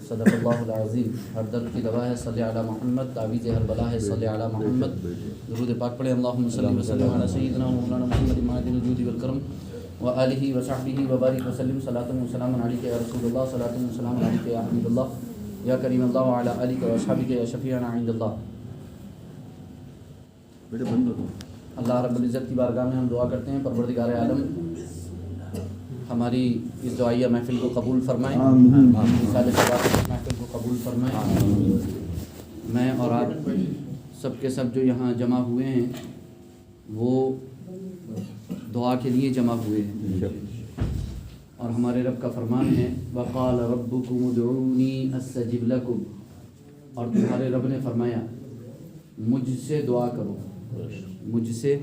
صدق اللہ العظیم. ہر درد کی دوا ہے صلی علی محمد، تعویذ ہر بلا ہے صلی علی محمد. درود پاک پڑھیں. اللہم صلی وسلم علی سیدنا و مولانا محمد معدن الجود والکرم وآلہ وصحبہ وبارک وسلم. صلاۃ و سلام علیک یا رسول اللہ، صلاۃ و سلام علیک یا حبیب اللہ، یا کریم اللہ وعلی آلک و اصحابک یا شفیعنا عند اللہ. اللہ رب العزت کی بارگاہ میں ہم دعا کرتے ہیں پروردگار عالم ہماری اس دعائیہ محفل کو قبول فرمائیں، مثال ثواب اس محفل کو قبول فرمائیں. میں اور آپ سب کے سب جو یہاں جمع ہوئے ہیں وہ دعا کے لیے جمع ہوئے ہیں، اور ہمارے رب کا فرمان ہے وقال ربکم ادعونی استجب لکم، اور تمہارے رب نے فرمایا مجھ سے دعا کرو، مجھ سے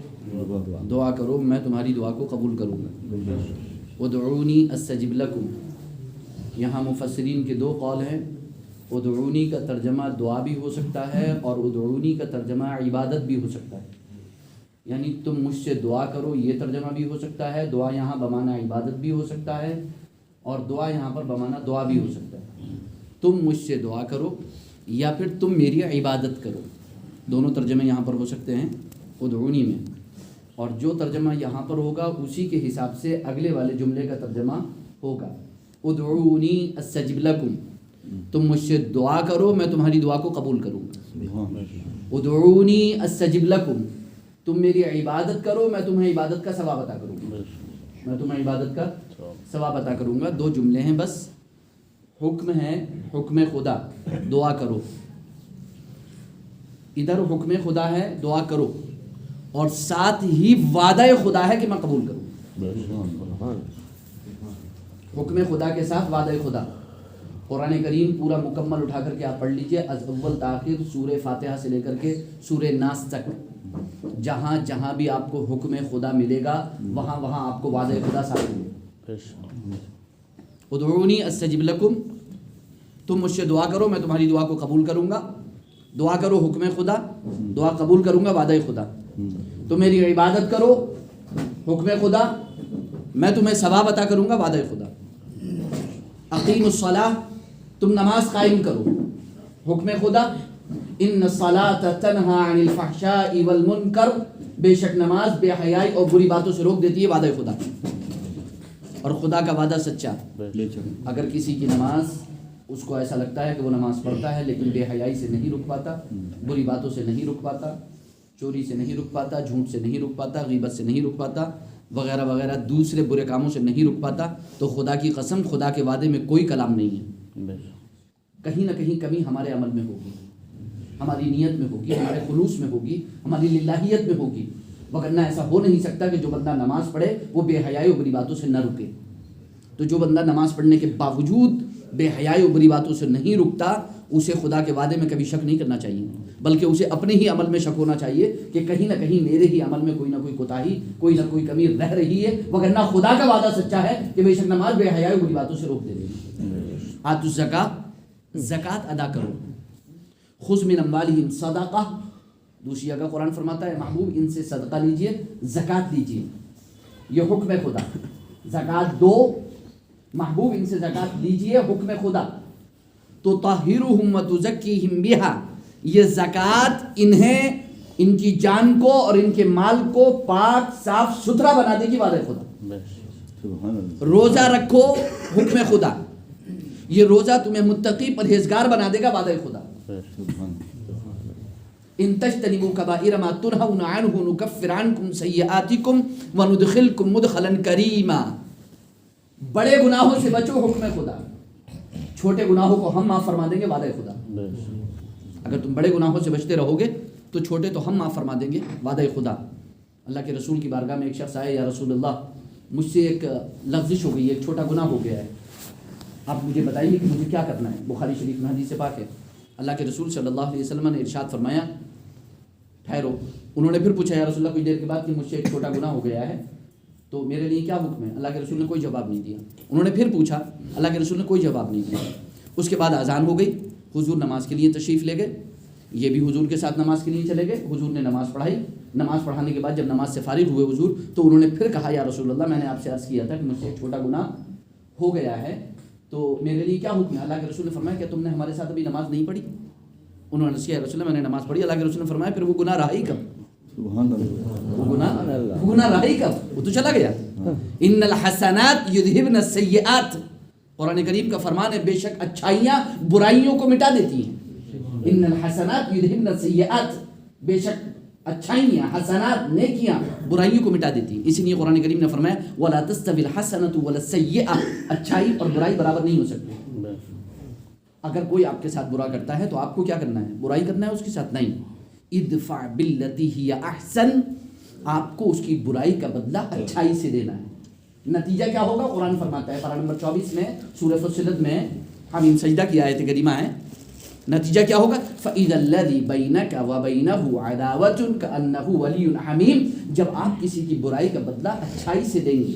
دعا کرو، میں تمہاری دعا کو قبول کروں گا. ادعونی استجب لکم، یہاں مفسرین کے دو قول ہیں. ادعونی کا ترجمہ دعا بھی ہو سکتا ہے اور ادعونی کا ترجمہ عبادت بھی ہو سکتا ہے. یعنی تم مجھ سے دعا کرو یہ ترجمہ بھی ہو سکتا ہے، دعا یہاں بمعنی عبادت بھی ہو سکتا ہے، اور دعا یہاں پر بمعنی دعا بھی ہو سکتا ہے. تم مجھ سے دعا کرو یا پھر تم میری عبادت کرو، دونوں ترجمے یہاں پر ہو سکتے ہیں ادعونی میں. اور جو ترجمہ یہاں پر ہوگا اسی کے حساب سے اگلے والے جملے کا ترجمہ ہوگا. ادعونی استجب لکم، تم مجھ سے دعا کرو میں تمہاری دعا کو قبول کروں گا. ادعونی استجب لکم، تم میری عبادت کرو میں تمہیں عبادت کا ثواب عطا کروں گا، میں تمہیں عبادت کا ثواب عطا کروں گا. دو جملے ہیں بس. حکم ہے حکم خدا دعا کرو، ادھر حکم خدا ہے دعا کرو، اور ساتھ ہی وعدہ خدا ہے کہ میں قبول کروں. حکم خدا کے ساتھ وعدہ خدا. قرآن کریم پورا مکمل اٹھا کر کے آپ پڑھ لیجئے، از اول تاخیر سورہ فاتحہ سے لے کر کے سورہ ناس تک، جہاں جہاں بھی آپ کو حکم خدا ملے گا وہاں وہاں آپ کو وعدہ خدا ساتھ ملے. ادعونی استجب لکم، تم مجھ سے دعا کرو میں تمہاری دعا کو قبول کروں گا. دعا کرو حکم خدا، دعا قبول کروں گا وعدہ خدا. تو میری عبادت کرو حکم خدا، میں تمہیں ثواب عطا کروں گا وعدہ خدا. اقیم الصلاۃ، تم نماز قائم کرو حکم خدا. ان الصلاۃ تنہی عن الفحشاء والمنکر، بے شک نماز بے حیائی اور بری باتوں سے روک دیتی ہے وعدہ خدا. اور خدا کا وعدہ سچا. اگر کسی کی نماز اس کو ایسا لگتا ہے کہ وہ نماز پڑھتا ہے لیکن بے حیائی سے نہیں رک پاتا، بری باتوں سے نہیں رک پاتا، چوری سے نہیں رک پاتا، جھوٹ سے نہیں رک پاتا، غیبت سے نہیں رک پاتا، وغیرہ وغیرہ دوسرے برے کاموں سے نہیں رک پاتا، تو خدا کی قسم خدا کے وعدے میں کوئی کلام نہیں ہے. کہیں نہ کہیں کمی ہمارے عمل میں ہوگی، ہماری نیت میں ہوگی، ہمارے خلوص میں ہوگی، ہماری للہیت میں ہوگی. وگرنہ ایسا ہو نہیں سکتا کہ جو بندہ نماز پڑھے وہ بے حیائی و بری باتوں سے نہ رکے. تو جو بندہ نماز پڑھنے کے باوجود بے حیائی و بری باتوں سے نہیں رکتا، اسے خدا کے وعدے میں کبھی شک نہیں کرنا چاہیے، بلکہ اسے اپنے ہی عمل میں شک ہونا چاہیے کہ کہیں نہ کہیں میرے ہی عمل میں کوئی نہ کوئی کوتاہی، کوئی نہ کوئی کمی رہ رہی ہے. وگرنہ خدا کا وعدہ سچا ہے کہ بے شک نماز بے حیائی و بری باتوں سے روک دے رہی ہے. آتوا الزکاۃ، زکوٰۃ ادا کرو. خذ من اموالہم صدقہ، دوسری جگہ قرآن فرماتا ہے محبوب ان سے صدقہ لیجئے، زکوٰۃ لیجئے. یہ حکم خدا. زکوٰۃ دو، محبوب ان سے زکوٰۃ لیجئے، حکم خدا. تو طہرہم وتزکیہم بہا، یہ زکوٰۃ انہیں، ان کی جان کو اور ان کے مال کو پاک صاف ستھرا بنا دے گی وعدہ خدا. روزہ رکھو حکم خدا، یہ روزہ تمہیں متقی پرہیزگار بنا دے گا وعدہ خدا. ان تجتنبوا کبائر ما تنہون عنہ نکفر عنکم سیئاتکم وندخلکم مدخلا کریما. بڑے گناہوں سے بچو حکم خدا، چھوٹے گناہوں کو ہم معاف فرما دیں گے وعدہ خدا. اگر تم بڑے گناہوں سے بچتے رہو گے تو چھوٹے تو ہم معاف فرما دیں گے وعدہ خدا. اللہ کے رسول کی بارگاہ میں ایک شخص آیا، یا رسول اللہ مجھ سے ایک لغزش ہو گئی ہے، ایک چھوٹا گناہ ہو گیا ہے، آپ مجھے بتائیے کہ مجھے کیا کرنا ہے. بخاری شریف میں حدیث پاک ہے. اللہ کے رسول صلی اللہ علیہ وسلم نے ارشاد فرمایا ٹھہرو. انہوں نے پھر پوچھا یا رسول اللہ کچھ دیر کے بعد کہ مجھ سے ایک چھوٹا گناہ ہو گیا ہے تو میرے لیے کیا حکم ہے. اللہ کے رسول نے کوئی جواب نہیں دیا. انہوں نے پھر پوچھا، اللہ کے رسول نے کوئی جواب نہیں دیا. اس کے بعد اذان ہو گئی، حضور نماز کے لیے تشریف لے گئے، یہ بھی حضور کے ساتھ نماز کے لیے چلے گئے. حضور نے نماز پڑھائی. نماز پڑھانے کے بعد جب نماز سے فارغ ہوئے حضور، تو انہوں نے پھر کہا یا رسول اللہ میں نے آپ سے عرض کیا تھا کہ مجھ سے ایک چھوٹا گناہ ہو گیا ہے، تو میرے لیے کیا حکم ہے؟ اللہ کے رسول نے فرمایا کہ تم نے ہمارے ساتھ ابھی نماز نہیں پڑھی؟ انہوں نے کہا رسول اللہ میں نے نماز پڑھی. اللہ کے رسول نے فرمایا پھر وہ گناہ رہا ہی کب؟ وہ گناہ رہا ہی کب؟ وہ تو چلا گیا. ان الحسنات یذہبن السیئات، قرآن کریم کا فرمان ہے بے شک اچھائیاں برائیوں کو مٹا دیتی ہیں. ان الحسنات یذہبن السیئات، بے شک اچھائیاں، حسنات، نیکیاں برائیوں کو مٹا دیتی ہیں. اسی لیے قرآن کریم نے فرمایا وَلَا تَسْتَوِي الْحَسَنَةُ وَلَا السَّيِّئَةُ، اچھائی اور برائی برابر نہیں ہو سکتی. اگر کوئی آپ کے ساتھ برا کرتا ہے تو آپ کو کیا کرنا ہے؟ برائی کرنا ہے اس کے ساتھ؟ نہیں. ادفع باللتی ہی احسن، آپ کو اس کی برائی کا بدلہ اچھائی سے دینا ہے. نتیجہ کیا ہوگا؟ قرآن فرماتا ہے پارہ نمبر 24 میں سورہ فصلت میں، حمیم سجدہ کی آیت کریمہ ہے. نتیجہ کیا ہوگا؟ فَإِذَا الَّذِي بَيْنَكَ وَبَيْنَهُ عَدَاوَةٌ كَأَنَّهُ وَلِيٌّ حَمِيمٌ، جب آپ کسی کی برائی کا بدلہ اچھائی سے دیں گے.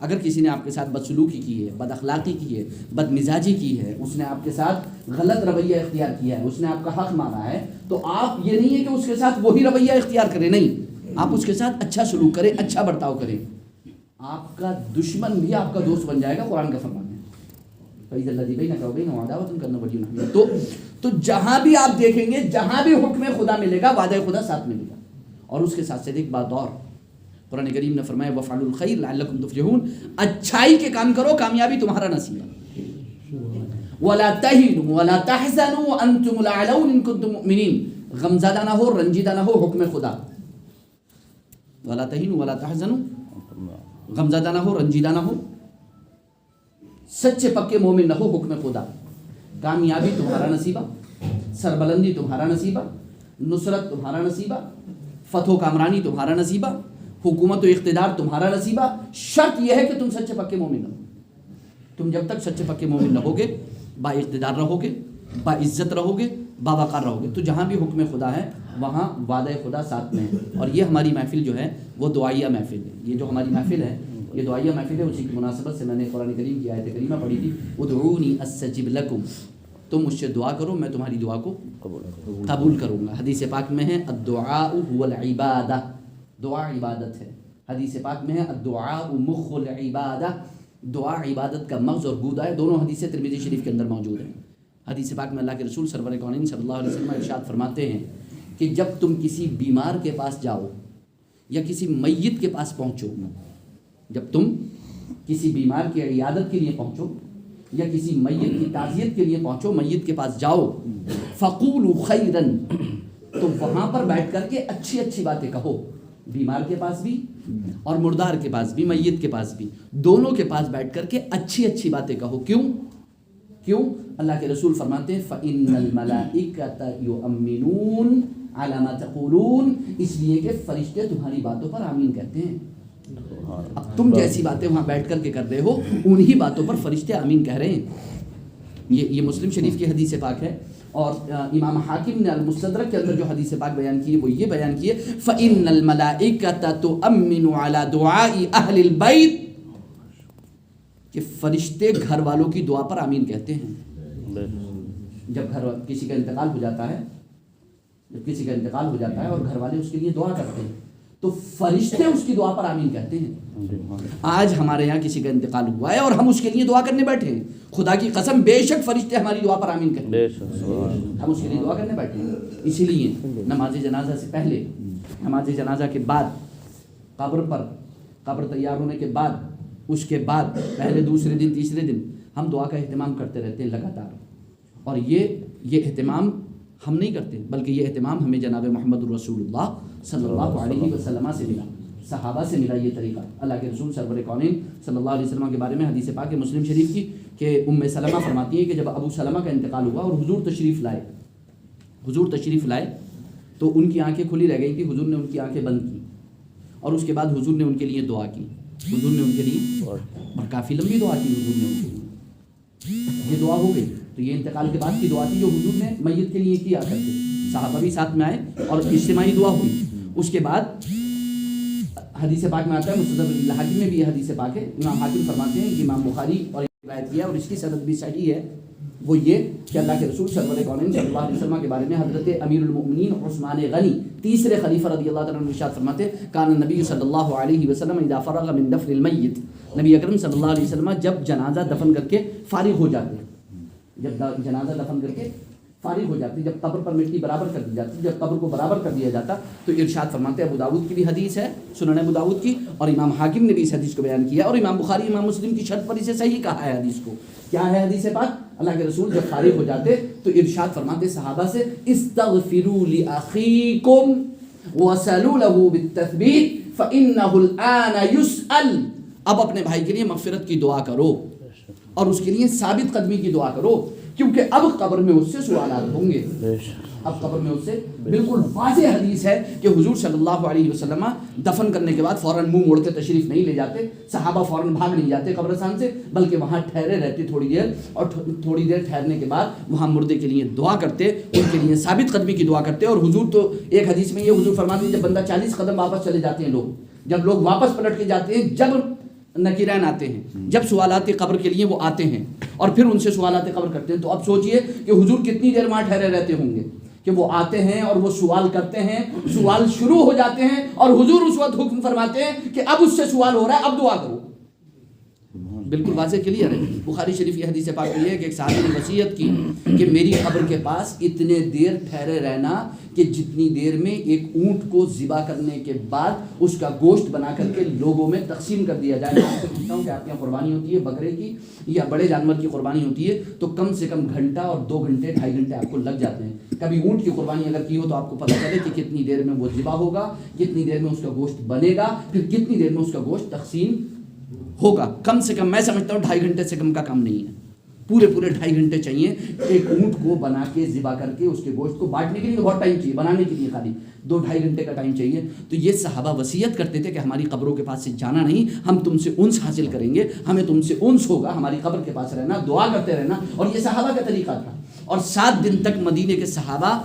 اگر کسی نے آپ کے ساتھ بدسلوکی کی ہے، بد اخلاقی کی ہے، بد مزاجی کی ہے، اس نے آپ کے ساتھ غلط رویہ اختیار کیا ہے، اس نے آپ کا حق مانگا ہے، تو آپ یہ نہیں ہے کہ اس کے ساتھ وہی رویہ اختیار کریں. نہیں، آپ اس کے ساتھ اچھا سلوک کریں، اچھا برتاؤ کریں. آپ کا دشمن بھی آپ کا دوست بن جائے گا، قرآن کا فرمان ہے. فَإِذَا الَّذِي بَيْنَكَ وَبَيْنَهُ عَدَاوَةٌ كَأَنَّهُ وَلِيٌّ حَمِيمٌ. تو جہاں بھی آپ دیکھیں گے، جہاں بھی حکم خدا ملے گا، وعدہ خدا ساتھ ملے گا. اور اس کے ساتھ سے ایک بات اور، قرآن کریم نے فرمایا وَفْعَلُوا الْخَيْرَ لَعَلَّكُمْ تُفْلِحُونَ، اچھائی کے کام کرو، کامیابی تمہارا نصیب ہے. وَلَا تَهِنُوا وَلَا تَحْزَنُوا وَأَنْتُمُ الْأَعْلَوْنَ إِن كُنتُم مُؤْمِنِينَ. غمزدہ نہ ہو، رنجیدہ نہ ہو، حکم خدا. وَلَا تَهِنُوا وَلَا تَحْزَنُوا، غمزدہ نہ ہو، رنجیدہ نہ ہو، سچے پکے مومن نہ ہو، حکم خدا. کامیابی تمہارا نصیبہ، سربلندی تمہارا نصیبہ، نصرت تمہارا نصیبہ، فتح و کامرانی تمہارا نصیبہ، حکومت و اقتدار تمہارا نصیبہ. شرط یہ ہے کہ تم سچے پکے مومن رہو. تم جب تک سچے پکے مومن رہو گے، با اقتدار رہو گے، با عزت رہو گے، با وقار رہو گے، تو جہاں بھی حکم خدا ہے وہاں وعدہ خدا ساتھ میں ہے. اور یہ ہماری محفل جو ہے وہ دعائیہ محفل ہے. یہ جو ہماری محفل ہے یہ دعائیہ محفل ہے. اسی کی مناسبت سے میں نے قرآن کریم کی آیت کریمہ پڑھی تھی ادعونی استجب لکم، تم مجھ سے دعا کرو میں تمہاری دعا کو قبول کروں گا. حدیث پاک میں ہے الدعاء هو العبادہ، دعا عبادت ہے. حدیث پاک میں ہے الدعاء مخ العبادہ، دعا عبادت کا مغز اور گودا ہے. دونوں حدیث ترمذی شریف کے اندر موجود ہیں. حدیث پاک میں اللہ کے رسول سرور کونین صلی اللہ علیہ وسلم ارشاد فرماتے ہیں کہ جب تم کسی بیمار کے پاس جاؤ یا کسی میت کے پاس پہنچو، جب تم کسی بیمار کی عیادت کے لیے پہنچو یا کسی میت کی تعزیت کے لیے پہنچو، میت کے پاس جاؤ، فقولوا خیرا، تو وہاں پر بیٹھ کر کے اچھی اچھی باتیں کہو. بیمار کے پاس بھی اور مردار کے پاس بھی، میت کے پاس بھی، دونوں کے پاس بیٹھ کر کے اچھی اچھی باتیں کہو. کیوں؟ اللہ کے رسول فرماتے ہیں فَإِنَّ الْمَلَائِكَةَ يُؤَمِّنُونَ عَلَى مَا تَقُولُونَ، اس لیے کہ فرشتے تمہاری باتوں پر آمین کہتے ہیں. اب تم جیسی باتیں وہاں بیٹھ کر کے کر رہے ہو، انہی باتوں پر فرشتے آمین کہہ رہے ہیں. یہ مسلم شریف کی حدیث پاک ہے. اور امام حاکم نے المستدرک کے اندر جو حدیث پاک بیان کی ہے وہ یہ بیان کی ہے فَإِنَّ الْمَلَائِكَةَ تُؤَمِّنُ عَلَى دُعَاءِ أَهْلِ الْبَيْتِ، کہ فرشتے گھر والوں کی دعا پر آمین کہتے ہیں. جب کسی کا انتقال ہو جاتا ہے، اور گھر والے اس کے لیے دعا کرتے ہیں تو فرشتے اس کی دعا پر آمین کہتے ہیں. آج ہمارے یہاں کسی کا انتقال ہوا ہے اور ہم اس کے لیے دعا کرنے بیٹھے ہیں، خدا کی قسم بے شک فرشتے ہماری دعا پر آمین کہتے ہیں. ہم اس کے لیے دعا کرنے بیٹھے ہیں. اسی لیے نماز جنازہ سے پہلے، نماز جنازہ کے بعد، قبر تیار ہونے کے بعد، اس کے بعد پہلے دوسرے دن تیسرے دن ہم دعا کا اہتمام کرتے رہتے ہیں لگاتار. اور یہ اہتمام ہم نہیں کرتے، بلکہ یہ اہتمام ہمیں جناب محمد الرسول اللہ صلی اللہ علیہ وسلم سے ملا، صحابہ سے ملا یہ طریقہ. اللہ کے رسول سرور کونین صلی اللہ علیہ وسلم کے بارے میں حدیث پاک مسلم شریف کی کہ ام سلمہ فرماتی ہیں کہ جب ابو سلمہ کا انتقال ہوا اور حضور تشریف لائے تو ان کی آنکھیں کھلی رہ گئی تھی. حضور نے ان کی آنکھیں بند کی اور اس کے بعد حضور نے ان کے لیے دعا کی. حضور نے ان کے لیے اور کافی لمبی دعا کی حضور نے ان کے لیے. یہ دعا ہو گئی. تو یہ انتقال کے بعد کی دعا تھی جو حضور نے میت کے لیے کیا کرتے. صحابہ بھی ساتھ میں آئے اور اجتماعی دعا ہوئی. اس کے بعد حدیث پاک میں آتا ہے، مستدرک الحاکم میں بھی یہ حدیث پاک ہے. امام حاکم فرماتے ہیں کہ امام بخاری اور روایت کیا اور اس کی سند بھی صحیح ہے. وہ یہ کہ اللہ کے رسول سرور کونین صلی اللہ علیہ وسلم کے بارے میں حضرت امیر المؤمنین عثمان غنی تیسرے خلیفہ رضی اللہ تعالیٰ عنہ ارشاد فرماتے کان النبی صلی اللہ علیہ وسلم اذا فرغ من دفن المیت، نبی اکرم صلی اللہ علیہ وسلم جب جنازہ دفن کر کے فارغ ہو جاتے ہیں، جب جنازہ دفن کر کے فارغ ہو جاتی، جب قبر پر مٹی برابر کر دی جاتی، جب قبر کو برابر کر دیا جاتا تو ارشاد فرماتے ہیں، ابو داؤد کی بھی حدیث ہے، سنن ابو داؤد کی، اور امام حاکم نے بھی اس حدیث کو بیان کیا، اور امام بخاری امام مسلم کی شرط پر اسے صحیح کہا ہے حدیث کو۔ کیا ہے حدیث پاک؟ اللہ کے رسول جب فارغ ہو جاتے تو ارشاد فرماتے صحابہ سے، استغفروا لاخیکم وصلوا له بالتثبیت فانه الان يسأل۔ اب اپنے بھائی کے لیے مغفرت کی دعا کرو اور اس کے لیے ثابت قدمی کی دعا کرو، کیونکہ اب قبر میں اس سے سوالات ہوں گے۔ اب قبر میں اس سے بالکل واضح حدیث ہے کہ حضور صلی اللہ علیہ وسلم دفن کرنے کے بعد فوراً منہ موڑ کے تشریف نہیں لے جاتے، صحابہ فوراً بھاگ نہیں جاتے قبرستان سے، بلکہ وہاں ٹھہرے رہتے تھوڑی دیر، اور تھوڑی دیر ٹھہرنے کے بعد وہاں مردے کے لیے دعا کرتے، ان کے لیے ثابت قدمی کی دعا کرتے۔ اور حضور تو ایک حدیث میں یہ حضور فرماتے ہیں، جب بندہ 40 قدم واپس چلے جاتے ہیں لوگ، جب لوگ واپس پلٹ کے جاتے ہیں، جب نکیرین آتے ہیں، جب سوالات قبر کے لیے وہ آتے ہیں اور پھر ان سے سوالات قبر کرتے ہیں، تو اب سوچئے کہ حضور کتنی دیر وہاں ٹھہرے رہتے ہوں گے کہ وہ آتے ہیں اور وہ سوال کرتے ہیں، سوال شروع ہو جاتے ہیں اور حضور اس وقت حکم فرماتے ہیں کہ اب اس سے سوال ہو رہا ہے، اب دعا کرو۔ بالکل واضح کلیئر ہے۔ بخاری شریف کی حدیث پاک یہ ہے کہ ایک صحابی نے وصیت کی کہ میری قبر کے پاس اتنے دیر ٹھہرے رہنا کہ جتنی دیر میں ایک اونٹ کو ذبح کرنے کے بعد اس کا گوشت بنا کر کے لوگوں میں تقسیم کر دیا جائے۔ میں آپ سے پوچھتا ہوں کہ آپ کے یہاں قربانی ہوتی ہے بکرے کی یا بڑے جانور کی قربانی ہوتی ہے تو کم سے کم گھنٹہ اور 2 گھنٹے 2.5 گھنٹے آپ کو لگ جاتے ہیں۔ کبھی اونٹ کی قربانی اگر کی ہو تو آپ کو پتہ چلے کہ کتنی دیر میں وہ ذبح ہوگا، کتنی دیر میں اس کا گوشت بنے گا، پھر کتنی دیر میں اس کا گوشت تقسیم ہوگا۔ کم سے کم میں سمجھتا ہوں 2.5 گھنٹے سے کم کا کام نہیں ہے، پورے 2.5 گھنٹے چاہیے ایک اونٹ کو بنا کے ذبح کر کے اس کے گوشت کو بانٹنے کے لیے بہت ٹائم چاہیے، بنانے کے لیے خالی 2-2.5 گھنٹے کا ٹائم چاہیے۔ تو یہ صحابہ وصیت کرتے تھے کہ ہماری قبروں کے پاس سے جانا نہیں، ہم تم سے انس حاصل کریں گے، ہمیں تم سے انس ہوگا، ہماری قبر کے پاس رہنا، دعا کرتے رہنا، اور یہ صحابہ کا طریقہ تھا۔ اور 7 دن تک مدینے کے صحابہ،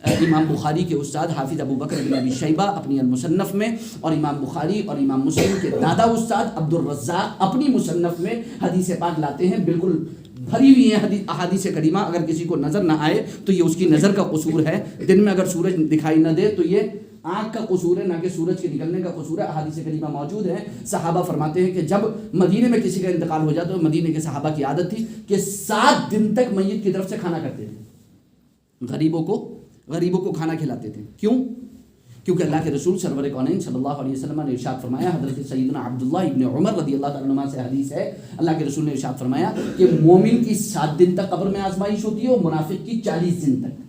امام بخاری کے استاد حافظ ابو بکر بن ابی شیبہ اپنی المصنف میں، اور امام بخاری اور امام مسلم کے دادا استاد عبد الرزاق اپنی مصنف میں حدیث پاک لاتے ہیں، بالکل بھری ہوئی ہیں احادیث کریمہ۔ اگر کسی کو نظر نہ آئے تو یہ اس کی نظر کا قصور ہے، دن میں اگر سورج دکھائی نہ دے تو یہ آنکھ کا قصور ہے، نہ کہ سورج کے نکلنے کا قصور ہے۔ احادیث کریمہ موجود ہیں۔ صحابہ فرماتے ہیں کہ جب مدینے میں کسی کا انتقال ہو جاتا تو مدینے کے صحابہ کی عادت تھی کہ 7 دن تک میت کی طرف سے کھانا کرتے تھے، غریبوں کو کھانا کھلاتے تھے۔ کیوں؟ کیونکہ اللہ کے رسول سرور کونین صلی اللہ علیہ وسلم نے ارشاد فرمایا، حضرت سیدنا عبداللہ ابن عمر رضی اللہ تعالیٰ عنہ سے حدیث ہے، اللہ کے رسول نے ارشاد فرمایا کہ مومن کی 7 دن تک قبر میں آزمائش ہوتی ہے اور منافق کی 40 دن تک۔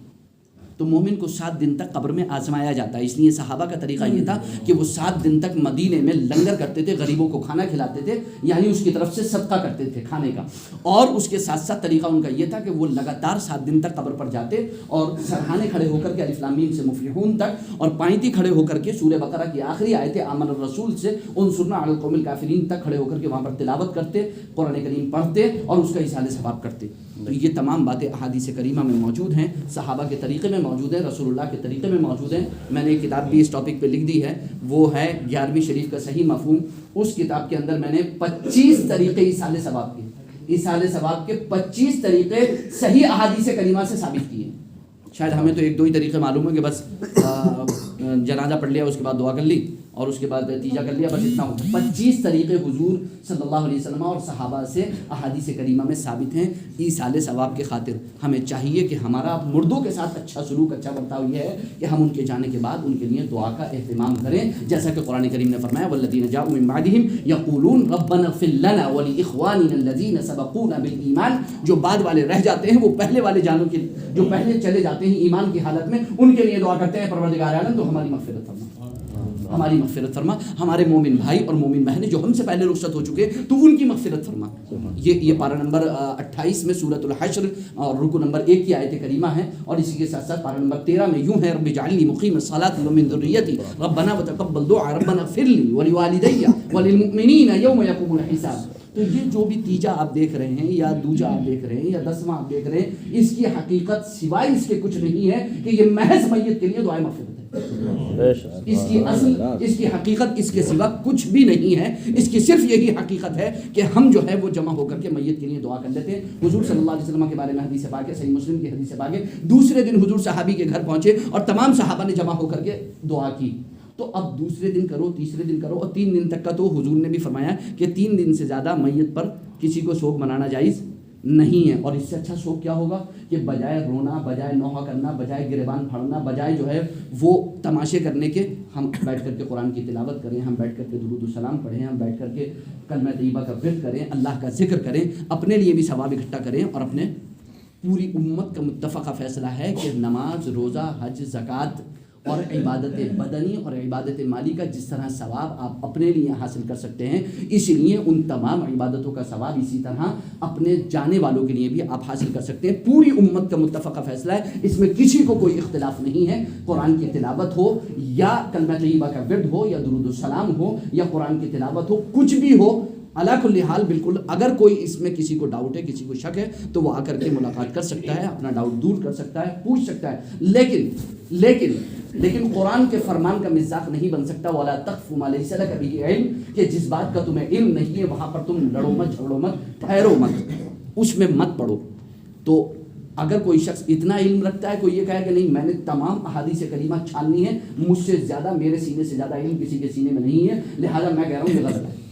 تو مومن کو 7 دن تک قبر میں آزمایا جاتا ہے، اس لیے صحابہ کا طریقہ یہ تھا کہ وہ 7 دن تک مدینے میں لنگر کرتے تھے، غریبوں کو کھانا کھلاتے تھے، یعنی اس کی طرف سے صدقہ کرتے تھے کھانے کا۔ اور اس کے ساتھ ساتھ طریقہ ان کا یہ تھا کہ وہ لگاتار 7 دن تک قبر پر جاتے اور سرہانے کھڑے ہو کر کے الف لام میم سے مفلحون تک، اور پائنتی کھڑے ہو کر کے سورہ بقرہ کی آخری آیت آمن الرسول سے انصرنا علی القوم الکافرین تک کھڑے ہو کر کے وہاں پر تلاوت کرتے، قرآن کریم پڑھتے اور اس کا ایصال ثواب کرتے۔ تو یہ تمام باتیں احادیث کریمہ میں موجود ہیں، صحابہ کے طریقے میں موجود ہیں، رسول اللہ کے طریقے میں موجود ہیں۔ میں نے ایک کتاب بھی اس ٹاپک پہ لکھ دی ہے، وہ ہے 11ویں شریف کا صحیح مفہوم۔ اس کتاب کے اندر میں نے 25 طریقے ایصال ثواب کے، ایصال ثواب کے 25 طریقے صحیح احادیث کریمہ سے ثابت کیے ہیں۔ شاید ہمیں تو 1-2 ہی طریقے معلوم ہے کہ بس جنازہ پڑھ لیا، اس کے بعد دعا کر لی اور اس کے بعد نتیجہ کر لیا، بس اتنا ہوتا ہے۔ 25 طریقے حضور صلی اللہ علیہ وسلم اور صحابہ سے احادیث کریمہ میں ثابت ہیں ایصال ثواب کے خاطر۔ ہمیں چاہیے کہ ہمارا مردوں کے ساتھ اچھا سلوک، اچھا برتاؤ یہ ہے کہ ہم ان کے جانے کے بعد ان کے لیے دعا کا اہتمام کریں، جیسا کہ قرآن کریم نے فرمایا والذین جاؤوا من بعدہم یقولون ربنا اغفر لنا ولاخواننا الذین سبقونا بالایمان۔ جو بعد والے رہ جاتے ہیں، وہ پہلے والے جانوں کے جو پہلے چلے جاتے ہیں ایمان کی حالت میں، ان کے لیے دعا کرتے ہیں پروردگار عالم تو ہماری مغفرت فرما، ہماری مغفرت فرما، ہمارے مومن بھائی اور مومن بہنیں جو ہم سے پہلے رخصت ہو چکے تو ان کی مغفرت فرما۔ یہ پارہ نمبر 28 میں سورۃ الحشر اور رکوع نمبر 1 کی آیت کریمہ ہے، اور اسی کے ساتھ ساتھ پارہ نمبر 13 میں یوں ہے رب اجعلنی مقیم الصلاۃ ومن ذریتی ربنا وتقبل دعاء ربنا اغفر لی ولوالدی وللمؤمنین یوم یقوم الحساب۔ تو یہ جو بھی تیجا آپ دیکھ رہے ہیں یا دوجا آپ دیکھ رہے ہیں یا 10واں آپ دیکھ رہے ہیں، اس کی حقیقت سوائے اس کے کچھ نہیں ہے کہ یہ محض میت کے لیے دعائے مغفرت ہے۔ اس کی اصل، اس کی حقیقت اس کے سوا کچھ بھی نہیں ہے۔ اس کی صرف یہی حقیقت ہے کہ ہم جو ہے وہ جمع ہو کر کے میت کے لیے دعا کر لیتے ہیں۔ حضور صلی اللہ علیہ وسلم کے بارے میں حدیث پاک ہے، صحیح مسلم کی حدیث پاک ہے، دوسرے دن حضور صحابی کے گھر پہنچے اور تمام صحابہ نے جمع ہو کر کے دعا کی، تو اب دوسرے دن کرو، تیسرے دن کرو، اور 3 دن تک کا تو حضور نے بھی فرمایا کہ 3 دن سے زیادہ میت پر کسی کو شوق منانا جائز نہیں ہے. اور اس سے اچھا شوق کیا ہوگا کہ بجائے رونا، بجائے نوحہ کرنا، بجائے گریبان پھاڑنا، بجائے جو ہے وہ تماشے کرنے کے، ہم بیٹھ کر کے قرآن کی تلاوت کریں، ہم بیٹھ کر کے درود السلام پڑھیں، ہم بیٹھ کر کے کلمہ طیبہ کا ورد کریں، اللہ کا ذکر کریں، اپنے لیے بھی ثواب اکٹھا کریں. اور اپنے پوری امت کا متفقہ فیصلہ ہے کہ نماز، روزہ، حج، زکوٰۃ اور عبادت بدنی اور عبادت مالی کا جس طرح ثواب آپ اپنے لیے حاصل کر سکتے ہیں، اس لیے ان تمام عبادتوں کا ثواب اسی طرح اپنے جانے والوں کے لیے بھی آپ حاصل کر سکتے ہیں. پوری امت کا متفقہ فیصلہ ہے، اس میں کسی کو کوئی اختلاف نہیں ہے. قرآن کی تلاوت ہو یا کلمہ طیبہ کا ورد ہو یا درود السلام ہو یا قرآن کی تلاوت ہو، کچھ بھی ہو، علی کل حال بالکل. اگر کوئی اس میں کسی کو ڈاؤٹ ہے، کسی کو شک ہے، تو وہ آ کر کے ملاقات کر سکتا ہے، اپنا ڈاؤٹ دور کر سکتا ہے، پوچھ سکتا ہے. لیکن قرآن کے فرمان کا مزاق نہیں بن سکتا وَلَا تَقْفُ مَا لَيْسَ لَكَ بِهِ عِلْمٌ، کہ جس بات کا تمہیں علم نہیں ہے وہاں پر تم لڑو مت، جھگڑو مت، ٹھہرو مت، اس میں مت پڑو. تو اگر کوئی شخص اتنا علم رکھتا ہے، کوئی یہ کہے کہ نہیں میں نے تمام احادیث کریمہ چھاننی ہے، مجھ سے زیادہ، میرے سینے سے زیادہ علم کسی کے سینے میں نہیں ہے، لہٰذا میں کہہ رہا ہوں یہ غلط ہے،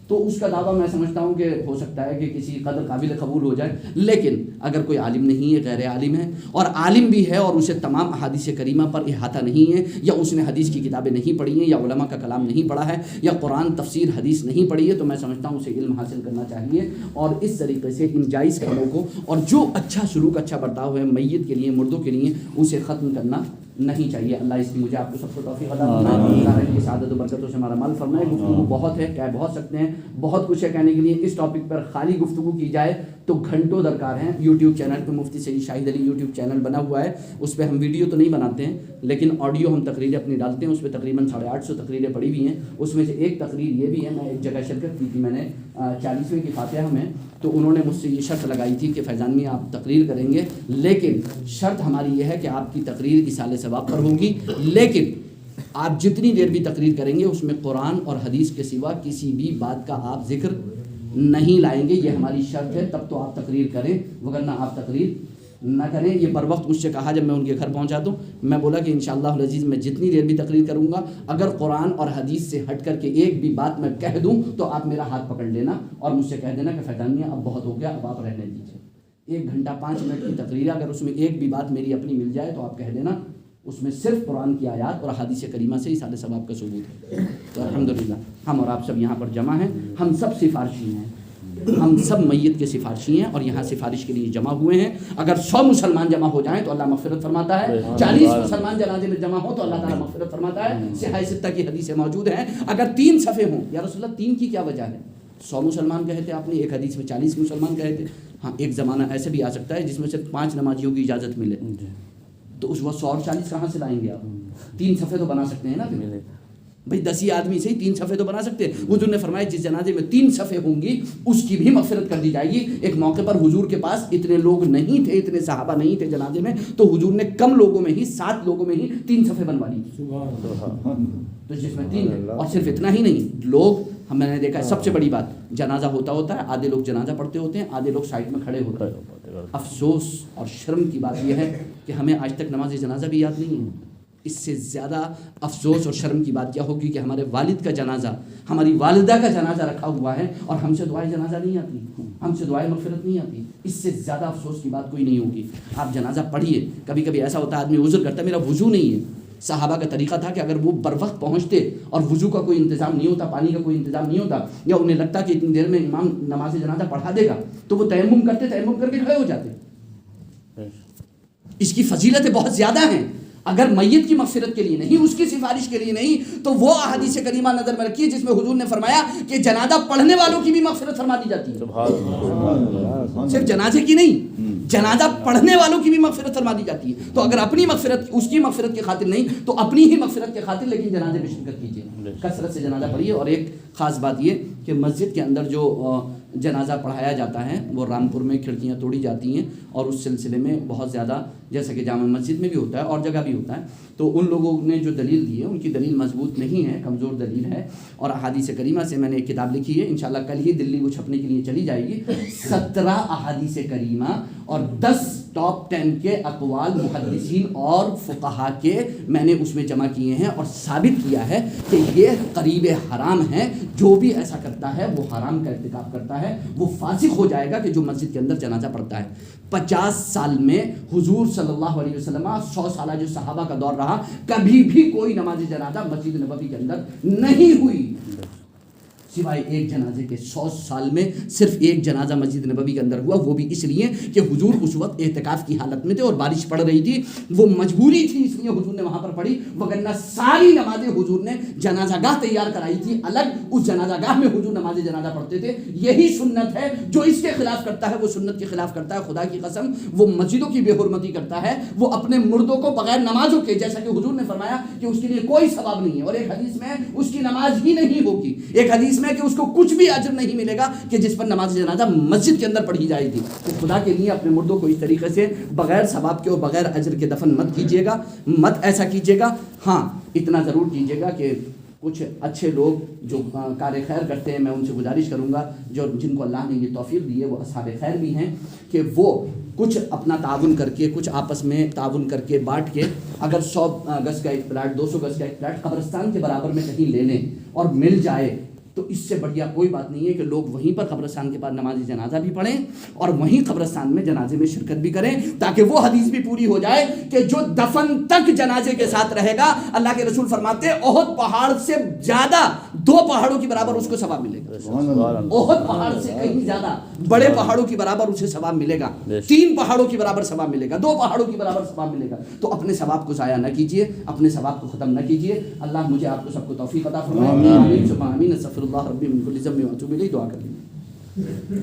تو اس کا دعویٰ میں سمجھتا ہوں کہ ہو سکتا ہے کہ کسی قدر قابل قبول ہو جائے. لیکن اگر کوئی عالم نہیں ہے، غیر عالم ہے، اور عالم بھی ہے اور اسے تمام احادیث کریمہ پر احاطہ نہیں ہے، یا اس نے حدیث کی کتابیں نہیں پڑھی ہیں، یا علماء کا کلام نہیں پڑھا ہے، یا قرآن تفسیر حدیث نہیں پڑھی ہے، تو میں سمجھتا ہوں اسے علم حاصل کرنا چاہیے. اور اس طریقے سے ان جائز کاموں کو، اور جو اچھا سلوک، اچھا برتاؤ ہے میت کے لیے، مردوں کے لیے، اسے ختم کرنا نہیں چاہیے. اللہ اس کی مجھے آپ کو سب کو توفیق عطا فرمائے، اللہ کی سعادت و برکتوں سے ہمارا مال فرمائے. گفتگو بہت ہے، کہہ بہت سکتے ہیں، بہت کچھ ہے کہنے کے لیے. اس ٹاپک پر خالی گفتگو کی جائے تو گھنٹوں درکار ہیں. یوٹیوب چینل پہ مفتی سید شاہد علی یوٹیوب چینل بنا ہوا ہے، اس پہ ہم ویڈیو تو نہیں بناتے ہیں لیکن آڈیو ہم تقریریں اپنی ڈالتے ہیں. اس پہ تقریباً 850 تقریریں پڑی ہوئی ہیں. اس میں سے ایک تقریر یہ بھی ہے، میں ایک جگہ شرکت کی تھی، میں نے 40ویں کی فاتحہ میں، تو انہوں نے مجھ سے یہ شرط لگائی تھی کہ فیضان میں آپ تقریر کریں گے، لیکن شرط ہماری یہ ہے کہ آپ کی تقریر اصالہ ثواب پر ہوگی، لیکن آپ جتنی دیر بھی تقریر کریں گے اس میں قرآن اور حدیث کے سوا کسی بھی بات کا آپ ذکر نہیں لائیں گے. یہ ہماری شرط ہے، تب تو آپ تقریر کریں، وگرنہ آپ تقریر نہ کریں. یہ بر وقت مجھ سے کہا جب میں ان کے گھر پہنچا تو میں بولا کہ انشاءاللہ العزیز میں جتنی دیر بھی تقریر کروں گا، اگر قرآن اور حدیث سے ہٹ کر کے ایک بھی بات میں کہہ دوں تو آپ میرا ہاتھ پکڑ لینا اور مجھ سے کہہ دینا کہ فیضان میاں اب بہت ہو گیا، اب آپ رہنے دیجیے. 1 گھنٹہ 5 منٹ کی تقریر، اگر اس میں ایک بھی بات میری اپنی مل جائے تو آپ کہہ دینا اس میں صرف قرآن کی آیات اور حدیث کریمہ سے اصالہ ثواب کا ثبوت ہے. تو الحمدللہ ہم اور آپ سب یہاں پر جمع ہیں، ہم سب سفارشی ہیں، ہم سب میت کے سفارشی ہیں اور یہاں سفارش کے لیے جمع ہوئے ہیں. اگر 100 مسلمان جمع ہو جائیں تو اللہ مغفرت فرماتا ہے، 40 مسلمان جنازے میں جمع ہو تو اللہ تعالیٰ مغفرت فرماتا ہے. صحیح ستہ کی حدیثیں موجود ہیں. اگر 3 صفحے ہوں، یا رسول اللہ 3 کی کیا وجہ ہے؟ 100 مسلمان کہے تھے آپ نے، ایک حدیث میں 40 مسلمان کہے تھے. ہاں ایک زمانہ ایسے بھی آ سکتا ہے جس میں صرف 5 نمازیوں کی اجازت ملے، تو اس وقت 100 اور 40 کہاں سے لائیں گے آپ؟ 3 صفحے تو بنا سکتے ہیں نا بھائی، 10 ہی آدمی سے ہی 3 صفحے تو بنا سکتے ہیں. حضور نے فرمایا جس جنازے میں 3 صفحے ہوں گی اس کی بھی مغفرت کر دی جائے گی. ایک موقع پر حضور کے پاس اتنے لوگ نہیں تھے، اتنے صحابہ نہیں تھے جنازے میں، تو حضور نے کم لوگوں میں ہی 7 لوگوں میں ہی 3 صفحے بنوا لی. تو جس میں 3 اور صرف اتنا ہی نہیں، لوگ میں نے دیکھا ہے سب سے بڑی بات، جنازہ ہوتا ہے، آدھے لوگ جنازہ پڑھتے ہوتے ہیں، آدھے لوگ سائڈ میں کھڑے ہوتے ہیں. افسوس اور شرم کی بات یہ ہے کہ ہمیں آج تک نماز جنازہ بھی یاد نہیں ہے. اس سے زیادہ افسوس اور شرم کی بات کیا ہوگی کہ ہمارے والد کا جنازہ، ہماری والدہ کا جنازہ رکھا ہوا ہے اور ہم سے دعائیں جنازہ نہیں آتی، ہم سے دعائیں مغفرت نہیں آتی. اس سے زیادہ افسوس کی بات کوئی نہیں ہوگی. آپ جنازہ پڑھیے. کبھی کبھی ایسا ہوتا ہے آدمی عذر کرتا ہے میرا وضو نہیں ہے. صحابہ کا طریقہ تھا کہ اگر وہ بر وقت پہنچتے اور وضو کا کوئی انتظام نہیں ہوتا، پانی کا کوئی انتظام نہیں ہوتا، یا انہیں لگتا کہ اتنی دیر میں امام نماز جنازہ پڑھا دے گا، تو وہ تیمم کرتے، تیمم کر کے کھڑے ہو جاتے. اس کی فضیلتیں بہت زیادہ ہیں. اگر میت کی مغفرت کے لیے نہیں، اس کی سفارش کے لیے نہیں، تو وہ احادیث کریمہ نظر میں رکھیے جس میں حضور نے فرمایا کہ جنازہ پڑھنے والوں کی بھی مغفرت فرما دی جاتی ہے. صرف جنازے کی نہیں، جنازہ پڑھنے والوں کی بھی مغفرت فرما دی جاتی ہے. تو اگر اپنی مغفرت، اس کی مغفرت کی خاطر نہیں تو اپنی ہی مغفرت کی خاطر لیکن جنازے میں شرکت کیجیے، کثرت سے جنازہ پڑھیے. اور ایک خاص بات یہ کہ مسجد کے اندر جو جنازہ پڑھایا جاتا ہے وہ رامپور میں کھڑکیاں توڑی جاتی ہیں، اور اس سلسلے میں بہت زیادہ، جیسا کہ جامع مسجد میں بھی ہوتا ہے اور جگہ بھی ہوتا ہے، تو ان لوگوں نے جو دلیل دی ہے ان کی دلیل مضبوط نہیں ہے، کمزور دلیل ہے. اور احادیث کریمہ سے میں نے ایک کتاب لکھی ہے، انشاءاللہ کل ہی دلی کو چھپنے کے لیے چلی جائے گی. 17 احادیث کریمہ اور 10 ٹاپ 10 کے اقوال محدثین اور فقہا کے میں نے اس میں جمع کیے ہیں اور ثابت کیا ہے کہ یہ قریب حرام ہے. جو بھی ایسا کرتا ہے وہ حرام کا ارتکاب کرتا ہے, وہ فاسق ہو جائے گا کہ جو مسجد کے اندر جنازہ پڑھتا ہے. 50 سال میں حضور صلی اللہ علیہ وسلم 100 سالہ جو صحابہ کا دور رہا, کبھی بھی کوئی نماز جنازہ مسجد نبوی کے اندر نہیں ہوئی سوائے ایک جنازے کے. 100 سال میں صرف ایک جنازہ مسجد نبوی کے اندر ہوا, وہ بھی اس لیے کہ حضور اس وقت اعتکاف کی حالت میں تھے اور بارش پڑ رہی تھی, وہ مجبوری تھی اس لیے حضور نے وہاں پر پڑھی, وگرنہ ساری نمازیں حضور نے جنازہ گاہ تیار کرائی تھی الگ, اس جنازہ گاہ میں حضور نماز جنازہ پڑھتے تھے. یہی سنت ہے. جو اس کے خلاف کرتا ہے وہ سنت کے خلاف کرتا ہے. خدا کی قسم وہ مسجدوں کی بے حرمتی کرتا ہے, وہ اپنے مردوں کو بغیر نمازوں کے, جیسا کہ حضور نے فرمایا کہ اس کے لیے کوئی ثواب نہیں ہے, اور ایک حدیث میں اس کی نماز ہی نہیں ہوگی, ایک حدیث میں کہ اس کو کچھ بھی اجر نہیں ملے گا کہ جس پر نماز جنازہ مسجد کے اندر پڑھی جائے گی. تو خدا کے لیے اپنے مردوں کو اس طریقے سے بغیر ثواب کے اور بغیر اجر کے دفن مت کیجیے گا, مت ایسا کیجیے گا. ہاں اتنا ضرور کیجیے گا کہ کچھ اچھے لوگ جو کار خیر کرتے ہیں, میں ان سے گزارش کروں گا جو جن کو اللہ نے یہ توفیق دی ہے, وہ اصحاب خیر بھی ہیں, کہ وہ کچھ اپنا تعاون کر کے, کچھ آپس میں تعاون کر کے بانٹ کے, اگر 100 گز کا ایک پلاٹ, 200 گز کا ایک پلاٹ قبرستان کے برابر میں کہیں لے لیں اور مل جائے, تو اس سے بڑھیا کوئی بات نہیں ہے کہ لوگ وہیں پر قبرستان کے پاس نماز جنازہ بھی پڑھیں اور وہیں قبرستان میں جنازے میں شرکت بھی کریں, تاکہ وہ حدیث بھی پوری ہو جائے کہ جو دفن تک جنازے کے ساتھ رہے گا, اللہ کے رسول فرماتے ہیں احد پہاڑ سے زیادہ 2 پہاڑوں کی برابر اس کو ثواب ملے گا. احد پہاڑ سے کہیں زیادہ بڑے پہاڑوں کی برابر اسے ثواب ملے گا, 3 پہاڑوں کی برابر ثواب ملے گا, 2 پہاڑوں کی برابر ثواب ملے گا. تو اپنے ثواب کو ضائع نہ کیجیے, اپنے ثواب کو ختم نہ کیجیے. اللہ مجھے آپ کو سب کو توفیق عطا فرمائے. آمین ثم آمین. استغفر اللہ ربی من کل ذنب واتوب الیہ. دعا کر لیں.